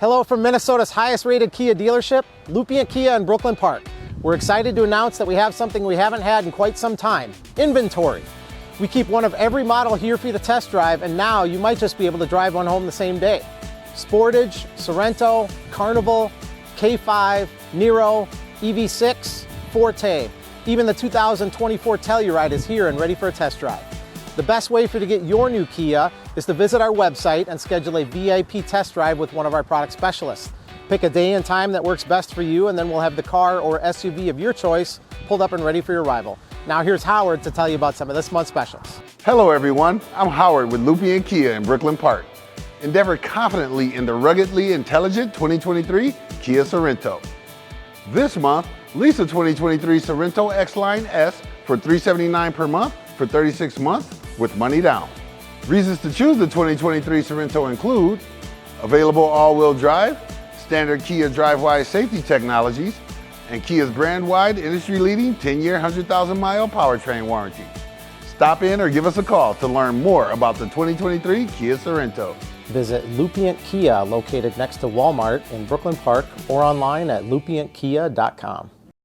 Hello from Minnesota's highest rated Kia dealership, Lupient Kia in Brooklyn Park. We're excited to announce that we have something we haven't had in quite some time, inventory. We keep one of every model here for you to test drive, and now you might just be able to drive one home the same day. Sportage, Sorento, Carnival, K5, Niro, EV6, Forte. Even the 2024 Telluride is here and ready for a test drive. The best way for you to get your new Kia is to visit our website and schedule a VIP test drive with one of our product specialists. Pick a day and time that works best for you, and then we'll have the car or SUV of your choice pulled up and ready for your arrival. Now here's Howard to tell you about some of this month's specials. Hello everyone, I'm Howard with Lupient Kia in Brooklyn Park. Endeavor confidently in the ruggedly intelligent 2023 Kia Sorento. This month, lease a 2023 Sorento X-Line S for $379 per month for 36 months with money down. Reasons to choose the 2023 Sorento include available all-wheel drive, standard Kia DriveWise safety technologies, and Kia's brand-wide industry-leading 10-year, 100,000-mile powertrain warranty. Stop in or give us a call to learn more about the 2023 Kia Sorento. Visit Lupient Kia, located next to Walmart in Brooklyn Park, or online at lupientkia.com.